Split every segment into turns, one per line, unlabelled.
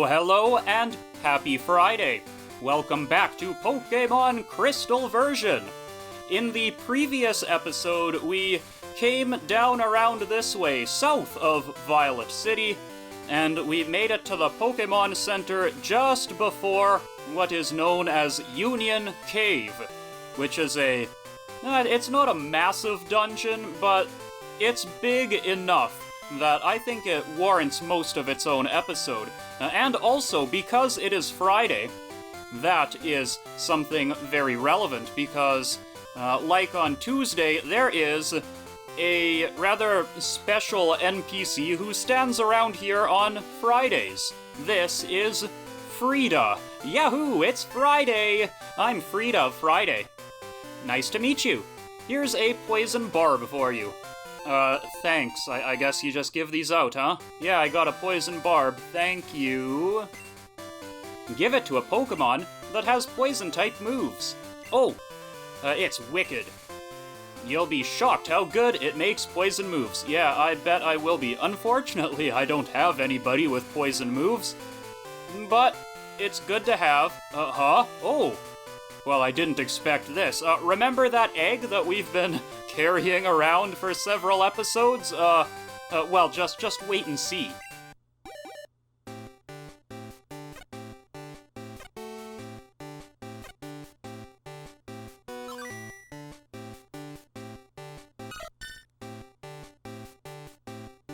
Hello, and happy Friday! Welcome back to Pokémon Crystal Version! In the previous episode, we came down around this way, south of Violet City, and we made it to the Pokémon Center just before what is known as Union Cave, which is it's not a massive dungeon, but it's big enough that I think it warrants most of its own episode. And also, because it is Friday, that is something very relevant, because, like on Tuesday, there is a rather special NPC who stands around here on Fridays. This is Frida. Yahoo! It's Friday! I'm Frida Friday. Nice to meet you. Here's a poison barb for you. Thanks. I guess you just give these out, huh? Yeah, I got a poison barb. Thank you. Give it to a Pokemon that has poison-type moves. Oh, it's Wicked. You'll be shocked how good it makes poison moves. Yeah, I bet I will be. Unfortunately, I don't have anybody with poison moves. But it's good to have. Oh. Well, I didn't expect this. Remember that egg that we've been carrying around for several episodes? Well, just wait and see.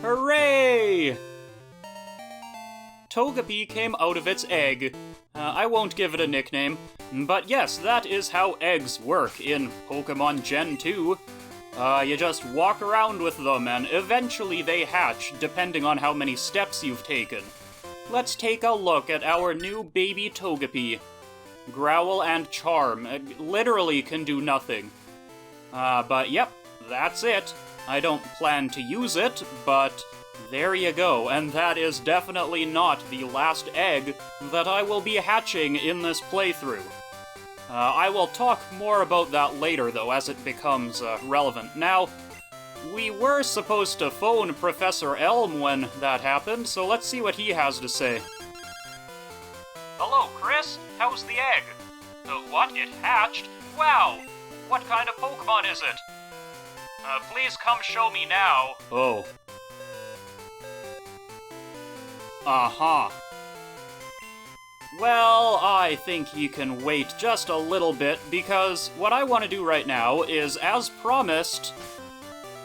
Hooray! Togepi came out of its egg. I won't give it a nickname, but yes, that is how eggs work in Pokemon Gen 2. You just walk around with them, and eventually they hatch, depending on how many steps you've taken. Let's take a look at our new baby Togepi. Growl and Charm. Literally can do nothing. But yep, that's it. I don't plan to use it, but there you go, and that is definitely not the last egg that I will be hatching in this playthrough. I will talk more about that later, though, as it becomes relevant. Now, we were supposed to phone Professor Elm when that happened, so let's see what he has to say. Hello, Chris. How's the egg? What? It hatched? Wow! What kind of Pokemon is it? Please come show me now. Oh. Uh-huh. Well, I think you can wait just a little bit, because what I want to do right now is, as promised,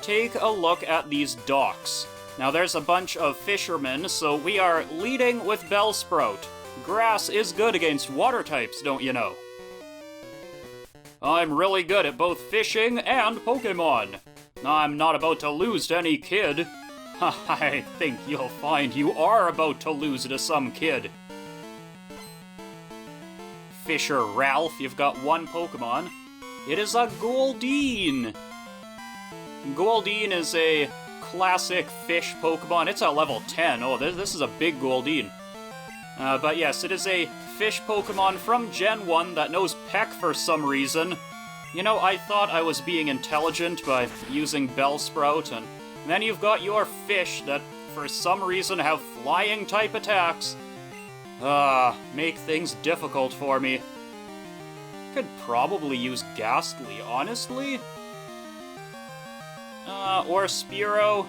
take a look at these docks. Now, there's a bunch of fishermen, so we are leading with Bellsprout. Grass is good against water types, don't you know? I'm really good at both fishing and Pokemon. I'm not about to lose to any kid. I think you'll find you are about to lose to some kid. Fisher Ralph, you've got one Pokemon. It is a Goldeen. Goldeen is a classic fish Pokemon. It's a level 10. Oh, this is a big Goldeen. But yes, it is a fish Pokemon from Gen 1 that knows Peck for some reason. You know, I thought I was being intelligent by using Bellsprout, and then you've got your fish that, for some reason, have flying-type attacks. Make things difficult for me. Could probably use Ghastly, honestly. Or Spearow.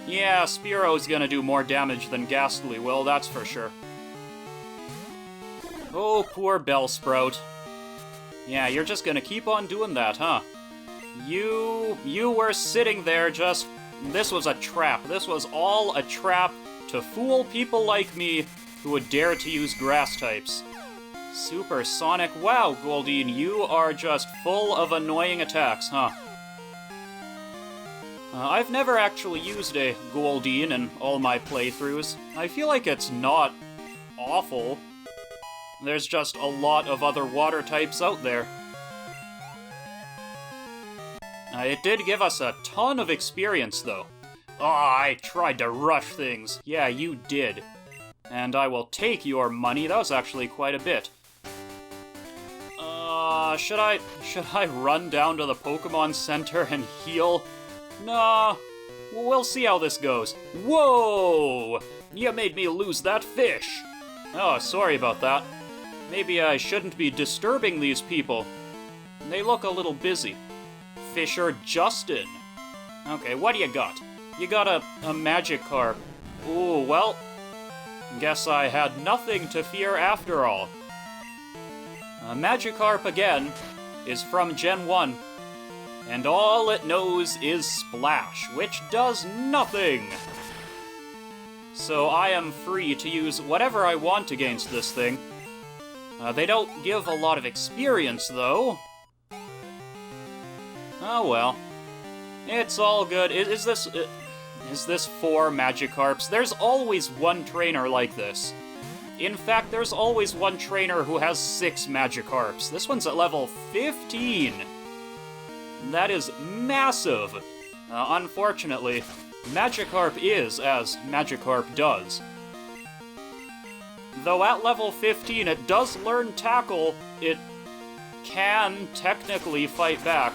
Yeah, Spearow's gonna do more damage than Ghastly will, that's for sure. Oh, poor Bellsprout. Yeah, you're just gonna keep on doing that, huh? You were sitting there just... This was a trap. This was all a trap to fool people like me who would dare to use grass types. Supersonic. Wow, Goldeen, you are just full of annoying attacks, huh? I've never actually used a Goldeen in all my playthroughs. I feel like it's not awful. There's just a lot of other water types out there. It did give us a ton of experience, though. I tried to rush things. Yeah, you did. And I will take your money. That was actually quite a bit. Should I run down to the Pokemon Center and heal? Nah, we'll see how this goes. Whoa! You made me lose that fish. Oh, sorry about that. Maybe I shouldn't be disturbing these people. They look a little busy. Fisher Justin. Okay, what do you got? You got a Magikarp. Ooh, well, guess I had nothing to fear after all. Magikarp, again, is from Gen 1, and all it knows is Splash, which does nothing. So I am free to use whatever I want against this thing. They don't give a lot of experience, though. Oh well. It's all good. Is this 4 Magikarps? There's always one trainer like this. In fact, there's always one trainer who has 6 Magikarps. This one's at level 15. That is massive. Unfortunately, Magikarp is as Magikarp does. Though at level 15 it does learn Tackle, it can technically fight back.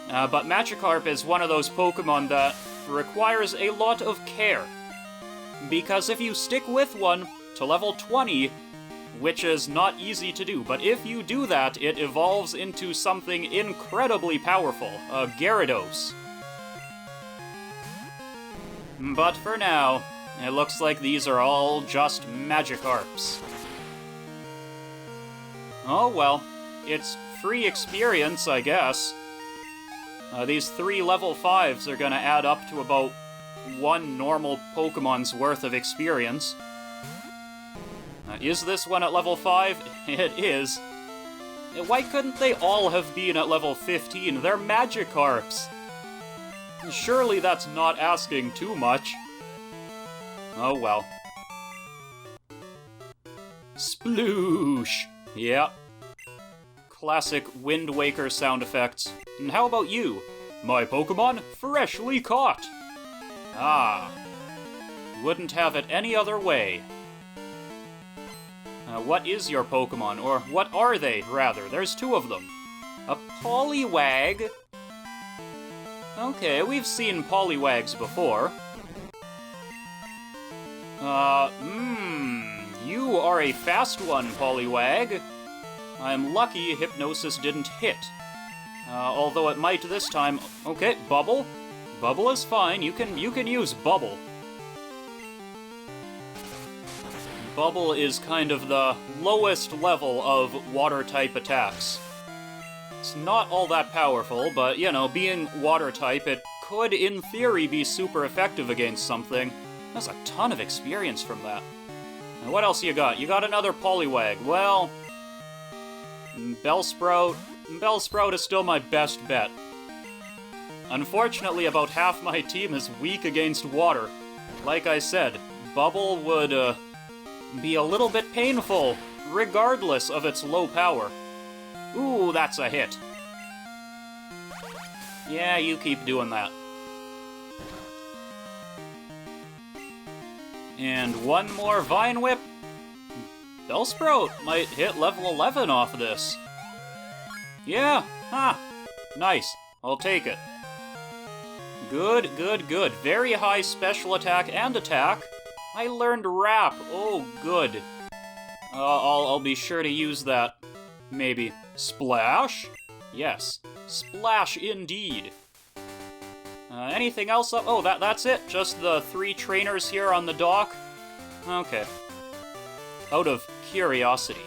But Magikarp is one of those Pokemon that requires a lot of care. Because if you stick with one to level 20, which is not easy to do, but if you do that, it evolves into something incredibly powerful, a Gyarados. But for now, it looks like these are all just Magikarps. Oh well, it's free experience, I guess. These 3 level 5s are gonna add up to about 1 normal Pokemon's worth of experience. Is this one at level 5? It is. Why couldn't they all have been at level 15? They're Magikarps. Surely that's not asking too much. Oh well. Sploosh! Yeah. Classic Wind Waker sound effects. And how about you? My Pokemon, freshly caught! Ah. Wouldn't have it any other way. What is your Pokemon? Or what are they, rather? There's 2 of them. A Poliwag? Okay, we've seen Poliwags before. You are a fast one, Poliwag. I'm lucky Hypnosis didn't hit. Although it might this time. Okay, Bubble. Bubble is fine. You can use Bubble. Bubble is kind of the lowest level of water-type attacks. It's not all that powerful, but, you know, being water-type, it could, in theory, be super effective against something. That's a ton of experience from that. Now, what else you got? You got another Poliwag. Well, Bellsprout. Bellsprout is still my best bet. Unfortunately, about half my team is weak against water. Like I said, Bubble would, be a little bit painful, regardless of its low power. Ooh, that's a hit. Yeah, you keep doing that. And one more Vine Whip. Bellsprout might hit level 11 off of this. Yeah, nice. I'll take it. Good, good, good. Very high special attack and attack. I learned Wrap. Oh, good. I'll be sure to use that. Maybe. Splash? Yes. Splash indeed. Anything else up? Oh, that's it? Just the 3 trainers here on the dock? Okay. Out of curiosity.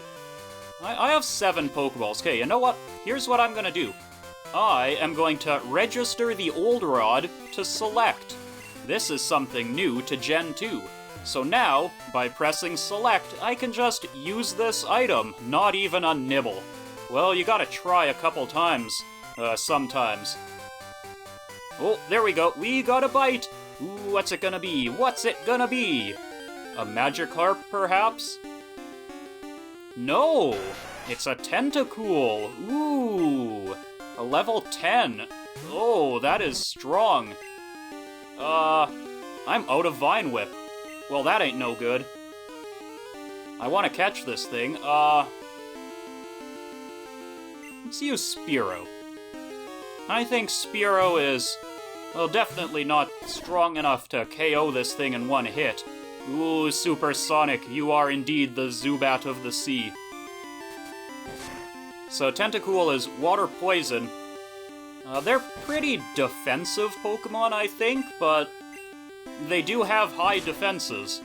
I have 7 Pokeballs. Okay, you know what? Here's what I'm gonna do. I am going to register the Old Rod to Select. This is something new to Gen 2. So now, by pressing Select, I can just use this item, not even a nibble. Well, you gotta try a couple times. Sometimes. Oh, there we go. We got a bite! Ooh, what's it gonna be? What's it gonna be? A Magikarp, perhaps? No! It's a Tentacool! Ooh! A level 10. Oh, that is strong. I'm out of Vine Whip. Well, that ain't no good. I want to catch this thing. Let's use Spearow. I think Spearow is, well, definitely not strong enough to KO this thing in one hit. Ooh, Supersonic, you are indeed the Zubat of the sea. So Tentacool is water poison. They're pretty defensive Pokemon, I think, but they do have high defenses.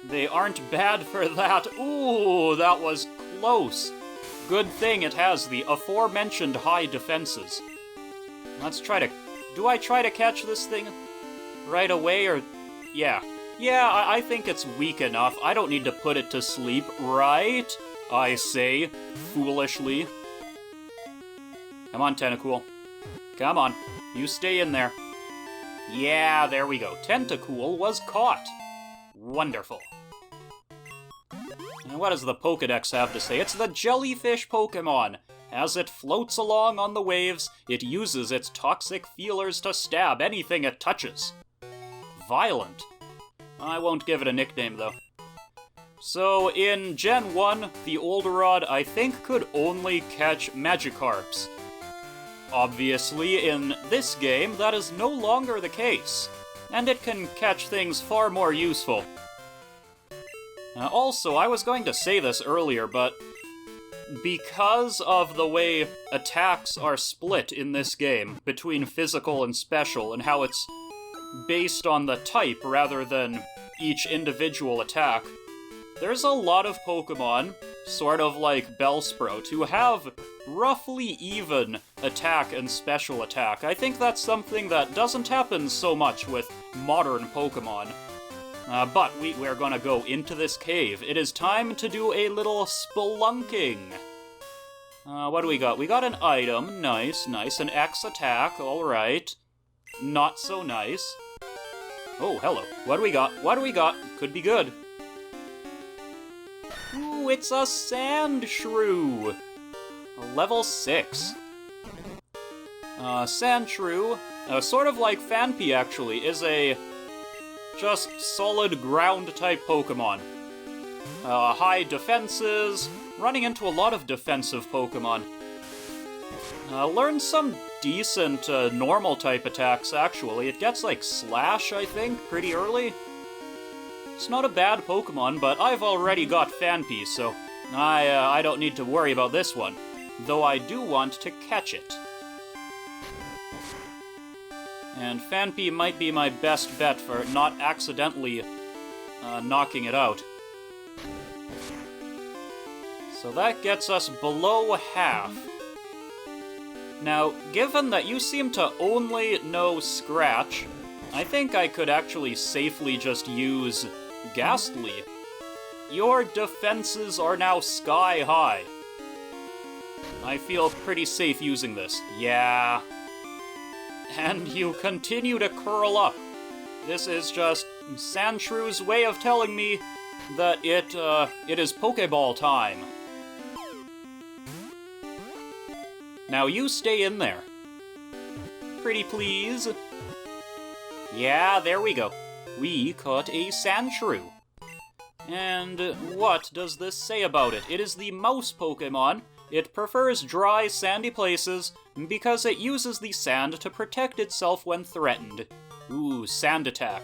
They aren't bad for that. Ooh, that was close. Good thing it has the aforementioned high defenses. Let's try to... Do I try to catch this thing right away, or... Yeah. Yeah, I think it's weak enough. I don't need to put it to sleep, right? I say, foolishly. Come on, Tentacool. Come on. You stay in there. Yeah, there we go. Tentacool was caught. Wonderful. And what does the Pokedex have to say? It's the jellyfish Pokemon. As it floats along on the waves, it uses its toxic feelers to stab anything it touches. Violent. I won't give it a nickname, though. So, in Gen 1, the Olderod, I think, could only catch Magikarps. Obviously, in this game, that is no longer the case, and it can catch things far more useful. Also, I was going to say this earlier, but because of the way attacks are split in this game, between physical and special, and how it's based on the type rather than each individual attack, there's a lot of Pokemon, sort of like Bellsprout, who have roughly even attack and special attack. I think that's something that doesn't happen so much with modern Pokemon. But we're gonna go into this cave. It is time to do a little spelunking. What do we got? We got an item. Nice, nice. An X attack. Alright. Not so nice. Oh, hello. What do we got? What do we got? Could be good. Ooh, it's a Sandshrew! Level 6. Sandshrew, sort of like Phanpy actually, is a just solid ground-type Pokemon. High defenses, running into a lot of defensive Pokemon. Learned some decent normal-type attacks, actually. It gets, like, Slash, I think, pretty early. It's not a bad Pokemon, but I've already got Phanpy, so I don't need to worry about this one. Though I do want to catch it. And Phanpy might be my best bet for not accidentally knocking it out. So that gets us below half. Now, given that you seem to only know Scratch, I think I could actually safely just use Ghastly. Your defenses are now sky high. I feel pretty safe using this. Yeah. And you continue to curl up. This is just Sandshrew's way of telling me that it is Pokeball time. Now you stay in there. Pretty please. Yeah, there we go. We caught a Sandshrew. And what does this say about it? It is the mouse Pokemon. It prefers dry, sandy places because it uses the sand to protect itself when threatened. Ooh, Sand Attack.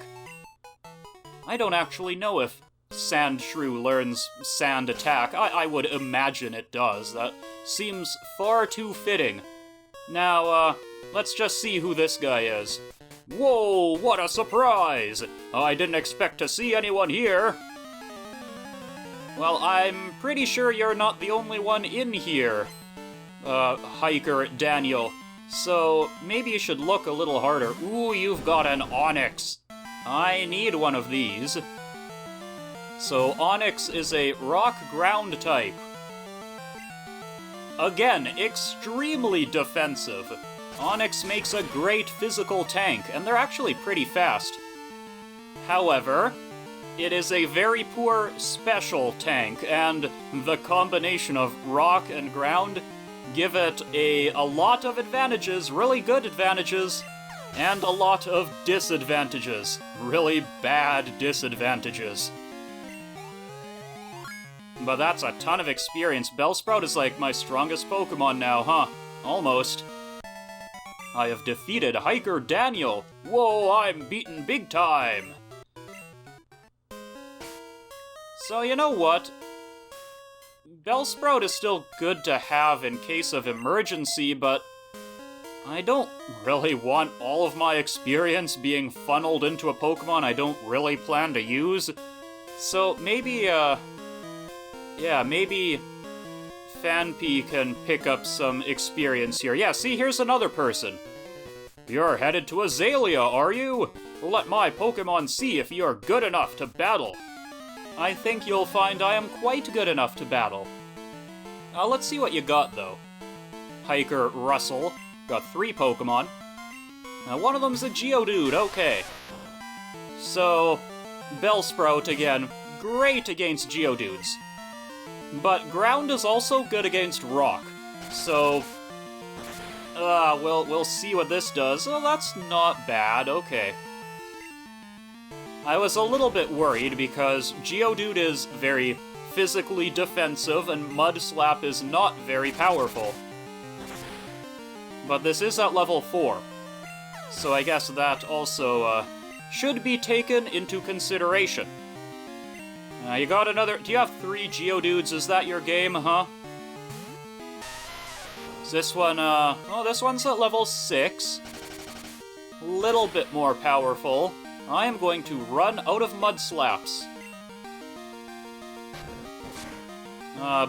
I don't actually know if Sandshrew learns Sand Attack. I would imagine it does. That seems far too fitting. Now, let's just see who this guy is. Whoa, what a surprise! I didn't expect to see anyone here. Well, I'm pretty sure you're not the only one in here, Hiker Daniel. So, maybe you should look a little harder. Ooh, you've got an Onix. I need one of these. So, Onix is a rock-ground type. Again, extremely defensive. Onix makes a great physical tank, and they're actually pretty fast. However, it is a very poor special tank, and the combination of rock and ground give it a lot of advantages, really good advantages, and a lot of disadvantages, really bad disadvantages. But that's a ton of experience. Bellsprout is like my strongest Pokemon now, huh? Almost. I have defeated Hiker Daniel. Whoa, I'm beaten big time. So you know what? Bellsprout is still good to have in case of emergency, but I don't really want all of my experience being funneled into a Pokemon I don't really plan to use. So maybe, maybe Phanpy can pick up some experience here. Yeah, see, here's another person. You're headed to Azalea, are you? Let my Pokemon see if you're good enough to battle. I think you'll find I am quite good enough to battle. Let's see what you got, though. Hiker Russell. Got 3 Pokemon. One of them's a Geodude, okay. So, Bellsprout again, great against Geodudes. But Ground is also good against Rock. So, we'll see what this does. Oh, that's not bad, okay. I was a little bit worried because Geodude is very physically defensive and Mudslap is not very powerful. But this is at level 4, so I guess that also should be taken into consideration. You got another... Do you have 3 Geodudes? Is that your game, huh? Is this one, oh, this one's at level 6. Little bit more powerful. I am going to run out of Mudslaps.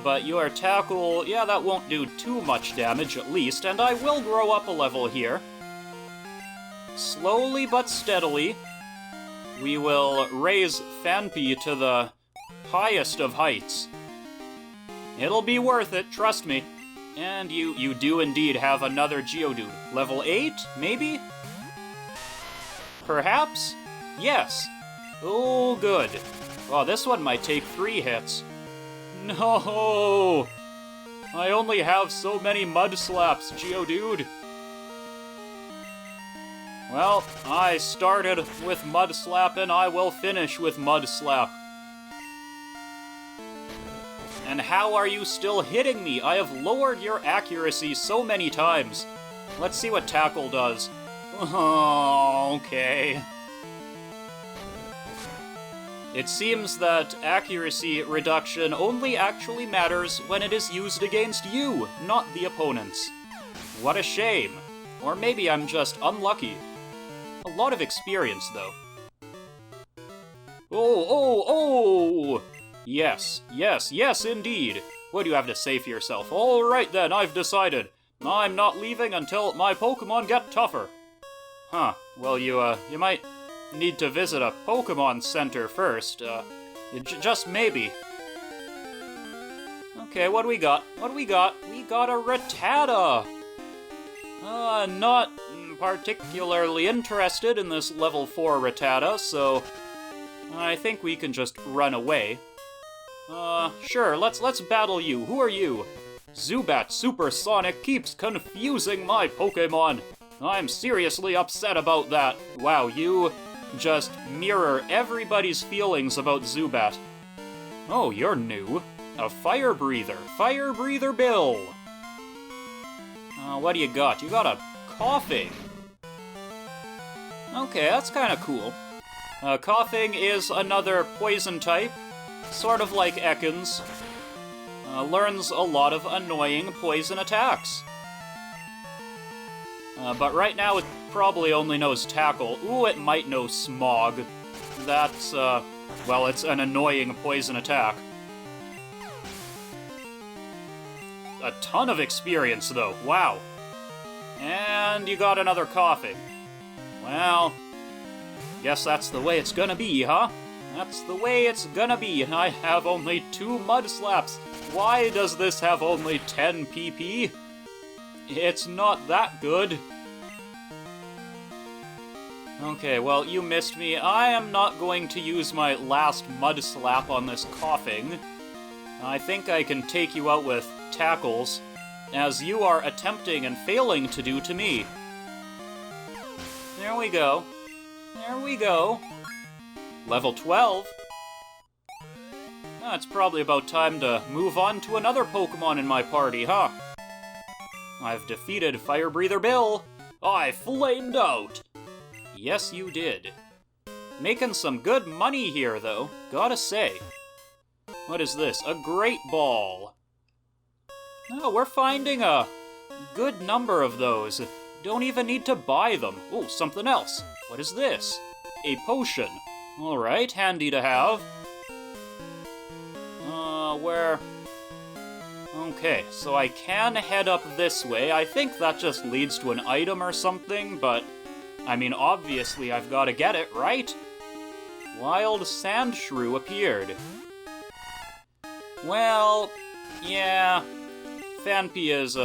But your tackle, yeah, that won't do too much damage at least, and I will grow up a level here. Slowly but steadily, we will raise Phanpy to the highest of heights. It'll be worth it, trust me. And you do indeed have another Geodude. Level 8, maybe? Perhaps? Yes. Oh, good. Oh, this one might take 3 hits. No! I only have so many Mudslaps, Geodude. Well, I started with Mudslap and I will finish with Mudslap. And how are you still hitting me? I have lowered your accuracy so many times. Let's see what Tackle does. Oh, okay. It seems that accuracy reduction only actually matters when it is used against you, not the opponents. What a shame. Or maybe I'm just unlucky. A lot of experience, though. Oh! Yes, indeed. What do you have to say for yourself? All right then, I've decided. I'm not leaving until my Pokemon get tougher. Huh, well you might need to visit a Pokemon Center first, just maybe. Okay, what do we got? We got a Rattata! Not particularly interested in this level 4 Rattata, so I think we can just run away. Sure, let's battle you. Who are you? Zubat Supersonic keeps confusing my Pokemon. I'm seriously upset about that. Wow, you just mirror everybody's feelings about Zubat. Oh, you're new. A Fire Breather. Fire Breather Bill. What do you got? You got a Coughing. Okay, that's kind of cool. Coughing is another poison type, sort of like Ekans. Learns a lot of annoying poison attacks. But right now it probably only knows Tackle. Ooh, it might know Smog. That's, well, it's an annoying poison attack. A ton of experience, though. Wow. And you got another Coughing. Well, guess that's the way it's gonna be, huh? That's the way it's gonna be. I have only 2 Mudslaps. Why does this have only 10 PP? It's not that good. Okay, well, you missed me. I am not going to use my last Mudslap on this Coughing. I think I can take you out with Tackles, as you are attempting and failing to do to me. There we go. There we go. Level 12? It's probably about time to move on to another Pokemon in my party, huh? I've defeated Fire Breather Bill. I flamed out. Yes, you did. Making some good money here, though, gotta say. What is this? A Great Ball. Oh, we're finding a good number of those. Don't even need to buy them. Oh, something else. What is this? A potion. Alright, handy to have. Where? Okay, so I can head up this way. I think that just leads to an item or something, but... I mean, obviously I've got to get it, right? Wild Sandshrew appeared. Well, yeah... Phanpy is,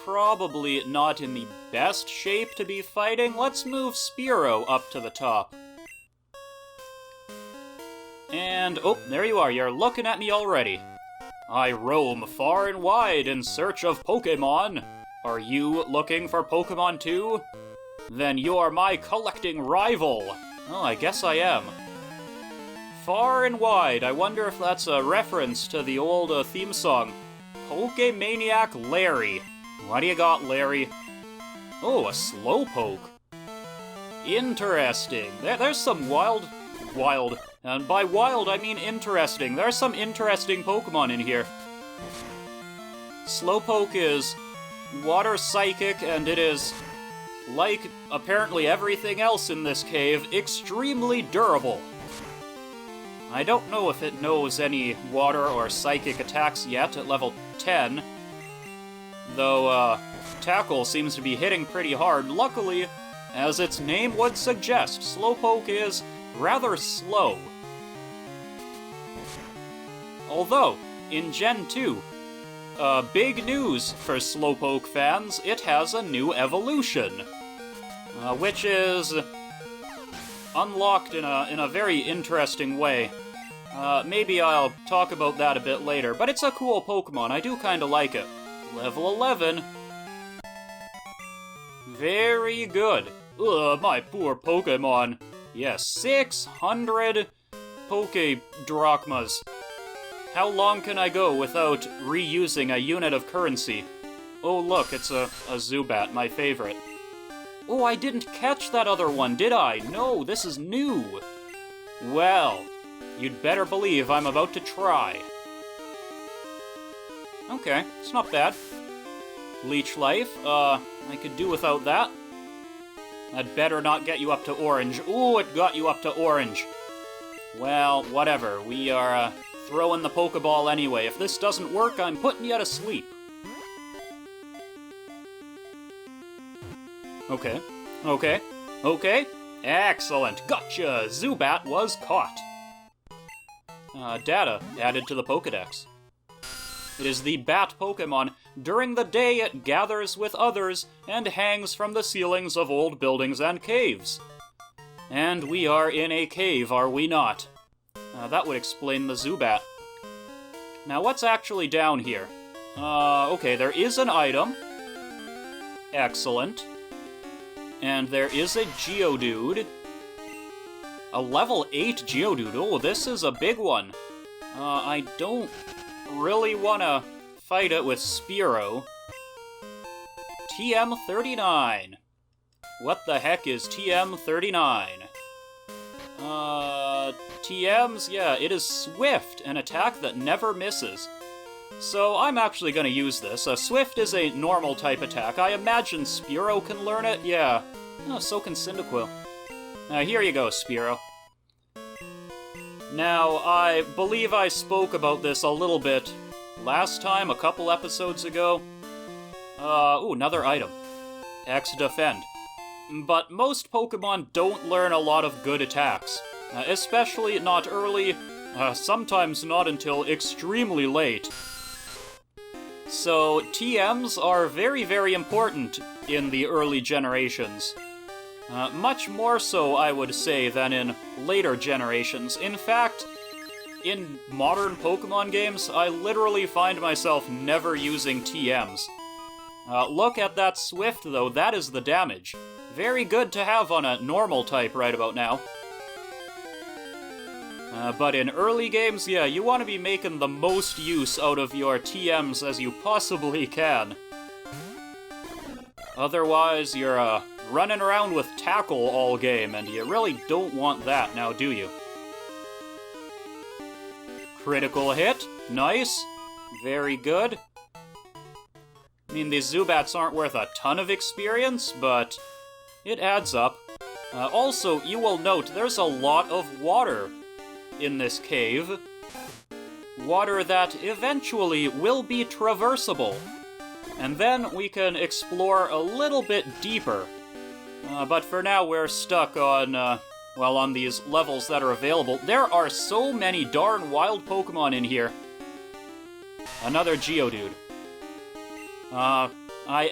probably not in the best shape to be fighting. Let's move Spearow up to the top. And, oh, there you are. You're looking at me already. I roam far and wide in search of Pokémon. Are you looking for Pokémon too? Then you're my collecting rival. Oh, I guess I am. Far and wide. I wonder if that's a reference to the old theme song. Pokemaniac Larry. What do you got, Larry? Oh, a Slowpoke. Interesting. There's some wild, and by wild I mean interesting. There's some interesting Pokemon in here. Slowpoke is water psychic, and it is, like apparently everything else in this cave, extremely durable. I don't know if it knows any water or psychic attacks yet at level 10, though Tackle seems to be hitting pretty hard. Luckily, as its name would suggest, Slowpoke is rather slow. Although, in Gen 2, big news for Slowpoke fans, it has a new evolution, which is unlocked in a very interesting way. Maybe I'll talk about that a bit later, but it's a cool Pokemon. I do kinda like it. Level 11. Very good. Ugh, my poor Pokemon. Yes, 600 Poké-Drachmas. How long can I go without reusing a unit of currency? Oh look, it's a Zubat, my favorite. Oh, I didn't catch that other one, did I? No, this is new. Well, you'd better believe I'm about to try. Okay, it's not bad. Leech Life, I could do without that. I'd better not get you up to orange. Ooh, it got you up to orange. Well, whatever. We are throwing the Pokeball anyway. If this doesn't work, I'm putting you to sleep. Okay. Excellent. Gotcha! Zubat was caught. Data added to the Pokedex. It is the Bat Pokemon. During the day, it gathers with others and hangs from the ceilings of old buildings and caves. And we are in a cave, are we not? That would explain the Zubat. Now, what's actually down here? Okay, there is an item. Excellent. And there is a Geodude. A level 8 Geodude. Oh, this is a big one. I don't really want to fight it with Spearow. TM39. What the heck is TM39? TM's, yeah, it is Swift, an attack that never misses. So I'm actually going to use this. Swift is a normal type attack. I imagine Spearow can learn it. Yeah. Oh, so can Cyndaquil. Here you go, Spearow. Now, I believe I spoke about this a little bit last time, a couple episodes ago. Ooh, another item. X-Defend. But most Pokemon don't learn a lot of good attacks. Especially not early, sometimes not until extremely late. So, TMs are very, very important in the early generations. Much more so, I would say, than in later generations. In fact, in modern Pokemon games, I literally find myself never using TMs. Look at that Swift, though. That is the damage. Very good to have on a normal type right about now. But in early games, yeah, you want to be making the most use out of your TMs as you possibly can. Otherwise, you're running around with tackle all game, and you really don't want that now, do you? Critical hit. Nice. Very good. I mean, these Zubats aren't worth a ton of experience, but it adds up. Also, you will note there's a lot of water in this cave. Water that eventually will be traversable. And then we can explore a little bit deeper. But for now, we're stuck on, on these levels that are available. There are so many darn wild Pokemon in here. Another Geodude. I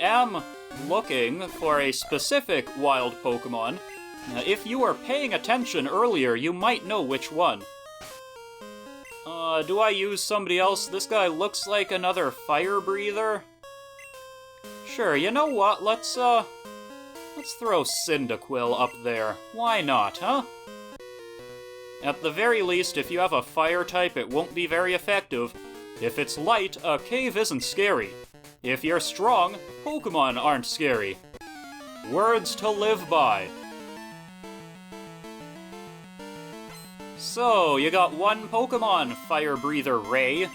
am looking for a specific wild Pokemon. If you were paying attention earlier, you might know which one. Do I use somebody else? This guy looks like another fire breather. Sure, you know what? Let's throw Cyndaquil up there. Why not, huh? At the very least, if you have a fire type, it won't be very effective. If it's light, a cave isn't scary. If you're strong, Pokemon aren't scary. Words to live by. So, you got one Pokemon, Fire Breather Ray.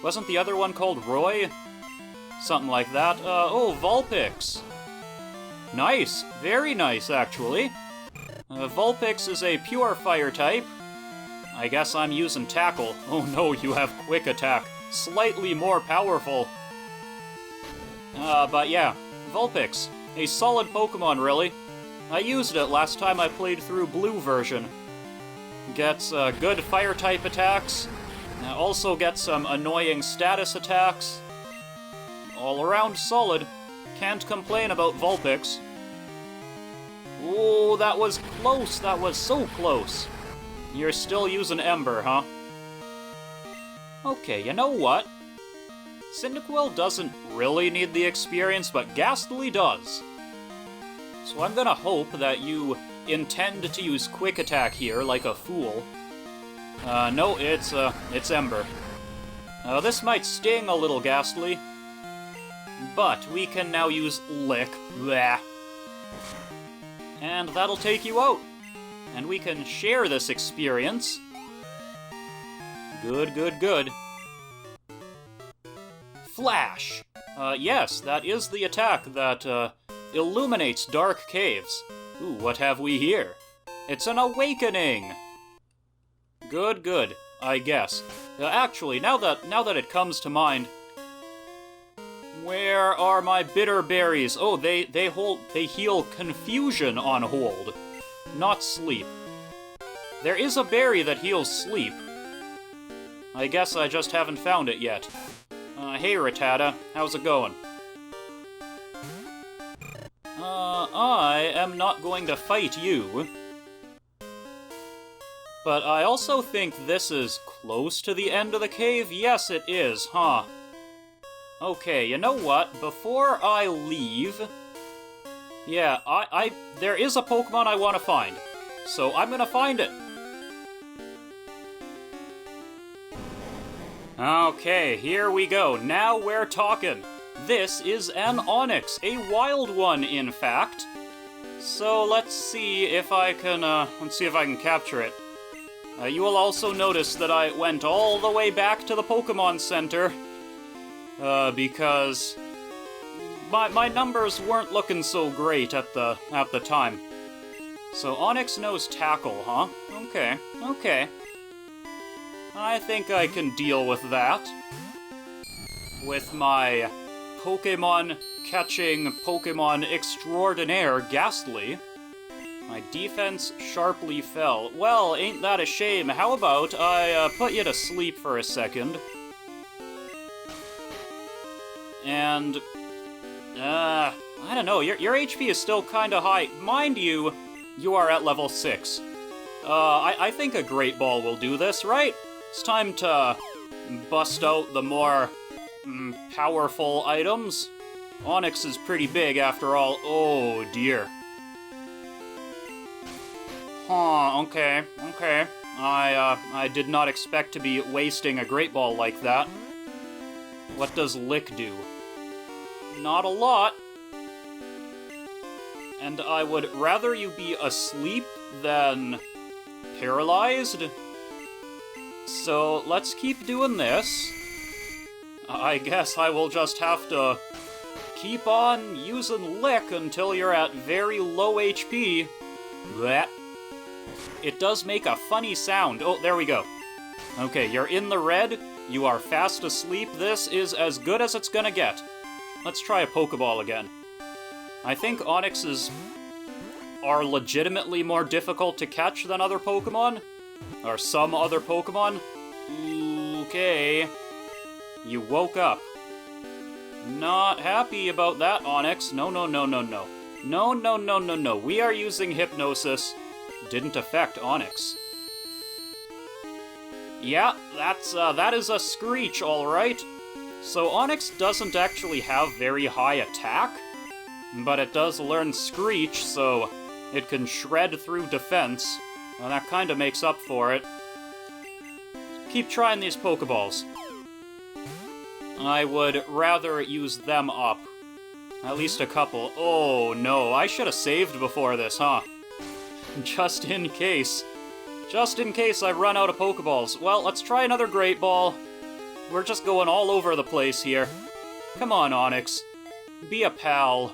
Wasn't the other one called Roy? Something like that. Vulpix. Nice. Very nice, actually. Vulpix is a pure fire type. I guess I'm using Tackle. Oh no, you have Quick Attack. Slightly more powerful. But yeah, Vulpix. A solid Pokemon, really. I used it last time I played through Blue version. Gets good fire-type attacks. Also gets some annoying status attacks. All around solid. Can't complain about Vulpix. Oh, that was close. That was so close. You're still using Ember, huh? Okay, you know what? Cyndaquil doesn't really need the experience, but Ghastly does. So I'm gonna hope that you intend to use Quick Attack here like a fool. No, it's Ember. This might sting a little, Ghastly. But we can now use Lick. Bleh. And that'll take you out. And we can share this experience. Good, good, good. Flash! Yes, that is the attack that, illuminates dark caves. Ooh, what have we here? It's an awakening! Good, good, I guess. Actually, now that it comes to mind, where are my bitter berries? Oh, they heal confusion on hold, not sleep. There is a berry that heals sleep. I guess I just haven't found it yet. Hey, Rattata, how's it going? I am not going to fight you. But I also think this is close to the end of the cave. Yes, it is, huh? Okay, you know what? Before I leave... Yeah, there is a Pokemon I want to find. So I'm gonna find it. Okay, here we go. Now we're talking. This is an Onix, a wild one, in fact. So let's see if I can capture it. You will also notice that I went all the way back to the Pokemon Center, because my numbers weren't looking so great at the time. So Onix knows Tackle, huh? Okay. I think I can deal with that. With my Pokemon catching Pokemon extraordinaire, Ghastly. My defense sharply fell. Well, ain't that a shame. How about I put you to sleep for a second? And, I don't know, your HP is still kinda high. Mind you, you are at level 6. I think a Great Ball will do this, right? It's time to bust out the more powerful items. Onix is pretty big after all. Oh dear. Huh, okay. I did not expect to be wasting a Great Ball like that. What does Lick do? Not a lot. and I would rather you be asleep than paralyzed. So let's keep doing this. I guess I will just have to keep on using Lick until you're at very low HP. Blech. It does make a funny sound. Oh, there we go. Okay, you're in the red. You are fast asleep. This is as good as it's gonna get. Let's try a Pokeball again. I think Onixes are legitimately more difficult to catch than other Pokemon. Or some other Pokemon. Okay. You woke up. Not happy about that, Onix. No, no, no, no, no. No, no, no, no, no. We are using Hypnosis. Didn't affect Onix. Yeah, that is a Screech, alright. So Onix doesn't actually have very high attack, but it does learn Screech, so it can shred through defense. Well, that kinda makes up for it. Keep trying these Pokeballs. I would rather use them up. At least a couple. Oh no, I should have saved before this, huh? Just in case. Just in case I run out of Pokeballs. Well, let's try another Great Ball. We're just going all over the place here. Come on, Onix. Be a pal.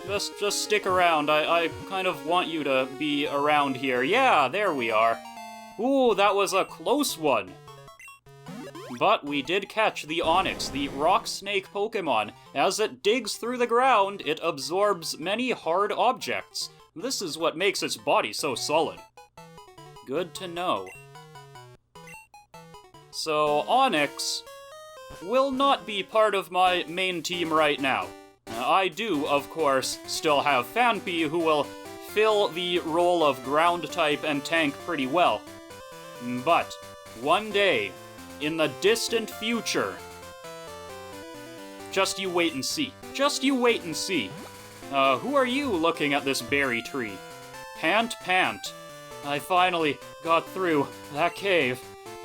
Just stick around. I kind of want you to be around here. Yeah, there we are. Ooh, that was a close one. But we did catch the Onix, the rock snake Pokemon. As it digs through the ground, it absorbs many hard objects. This is what makes its body so solid. Good to know. So, Onix will not be part of my main team right now. I do, of course, still have Phanpy, who will fill the role of ground type and tank pretty well. But, one day, in the distant future, just you wait and see. Just you wait and see. Who are you looking at this berry tree? Pant. I finally got through that cave.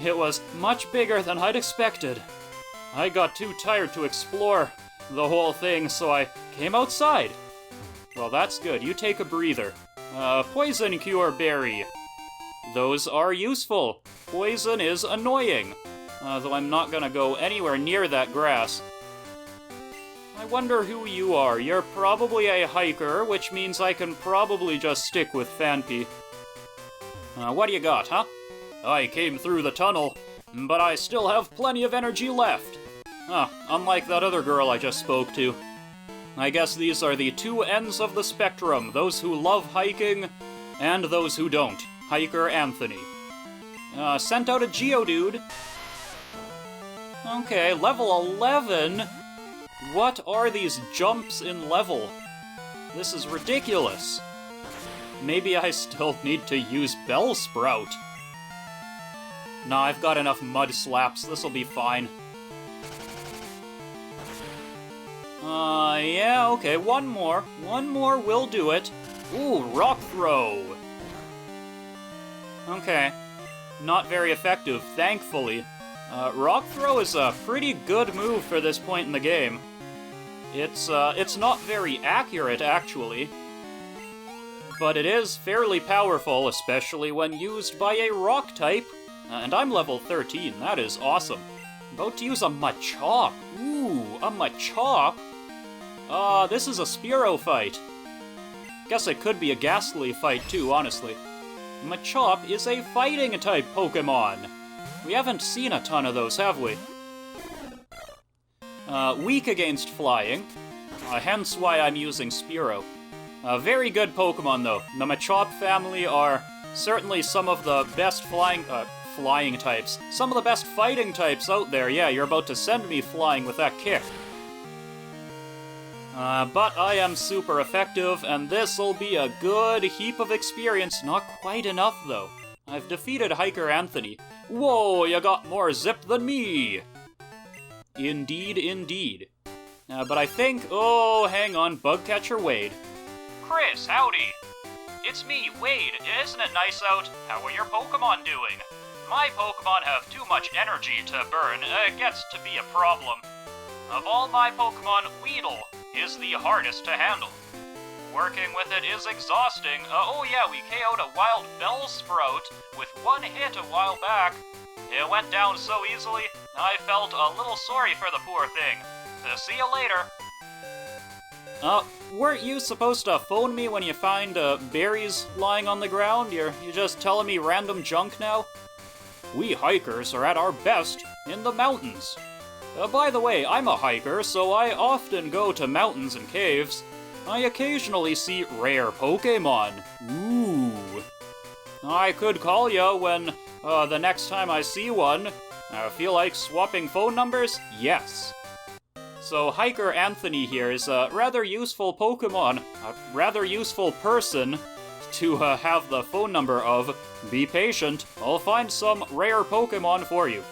It was much bigger than I'd expected. I got too tired to explore the whole thing, so I came outside. Well, that's good. You take a breather. Poison Cure Berry. Those are useful. Poison is annoying. Though I'm not gonna go anywhere near that grass. I wonder who you are. You're probably a hiker, which means I can probably just stick with Phanpy. What do you got, huh? I came through the tunnel, but I still have plenty of energy left. Unlike that other girl I just spoke to. I guess these are the two ends of the spectrum, those who love hiking and those who don't. Hiker Anthony. Sent out a Geodude. Okay, level 11? What are these jumps in level? This is ridiculous. Maybe I still need to use Bellsprout. Nah, I've got enough Mud Slaps. This'll be fine. Yeah, okay, one more. One more will do it. Ooh, Rock Throw. Okay. Not very effective, thankfully. Rock Throw is a pretty good move for this point in the game. It's not very accurate, actually. But it is fairly powerful, especially when used by a rock type. And I'm level 13, that is awesome. About to use a Machop. Ooh, a Machop? This is a Spearow fight. Guess it could be a Ghastly fight too, honestly. Machop is a fighting-type Pokemon. We haven't seen a ton of those, have we? Weak against flying, hence why I'm using Spearow. Very good Pokemon, though. The Machop family are certainly some of the best flying types. Some of the best fighting types out there. Yeah, you're about to send me flying with that kick. But I am super effective, and this'll be a good heap of experience. Not quite enough, though. I've defeated Hiker Anthony. Whoa, you got more zip than me! Indeed, indeed. But I think... Oh, hang on, Bugcatcher Wade. Chris, howdy! It's me, Wade. Isn't it nice out? How are your Pokemon doing? My Pokemon have too much energy to burn. It gets to be a problem. Of all my Pokemon, Weedle is the hardest to handle. working with it is exhausting. Oh yeah, we KO'd a wild Bellsprout with one hit a while back. It went down so easily, I felt a little sorry for the poor thing. See you later. Weren't you supposed to phone me when you find, berries lying on the ground? You're just telling me random junk now? We hikers are at our best in the mountains. By the way, I'm a hiker, so I often go to mountains and caves. I occasionally see rare Pokémon. Ooh. I could call you when, the next time I see one. Feel like swapping phone numbers? Yes. So Hiker Anthony here is a rather useful Pokemon, a rather useful person to have the phone number of. Be patient, I'll find some rare Pokemon for you.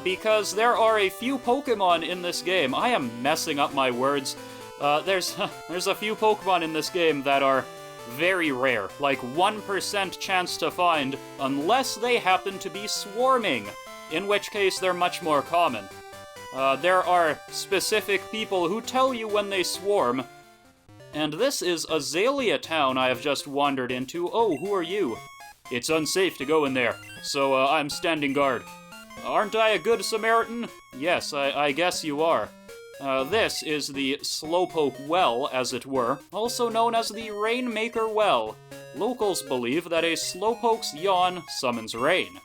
Because there are a few Pokemon in this game. I am messing up my words. There's a few Pokemon in this game that are very rare, like 1% chance to find, unless they happen to be swarming, in which case they're much more common. There are specific people who tell you when they swarm, and this is Azalea Town I have just wandered into. Oh, who are you? It's unsafe to go in there, so I'm standing guard. Aren't I a good Samaritan? Yes, I guess you are. This is the Slowpoke Well, as it were, also known as the Rainmaker Well. Locals believe that a Slowpoke's yawn summons rain.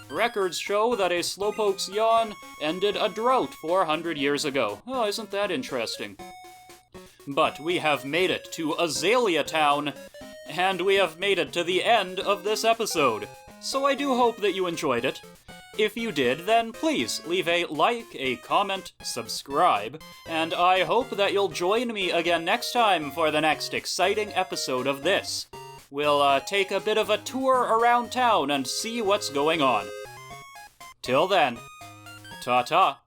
Records show that a Slowpoke's yawn ended a drought 400 years ago. Oh, isn't that interesting? But we have made it to Azalea Town, and we have made it to the end of this episode. So I do hope that you enjoyed it. If you did, then please leave a like, a comment, subscribe, and I hope that you'll join me again next time for the next exciting episode of this. We'll take a bit of a tour around town and see what's going on. Till then, ta-ta.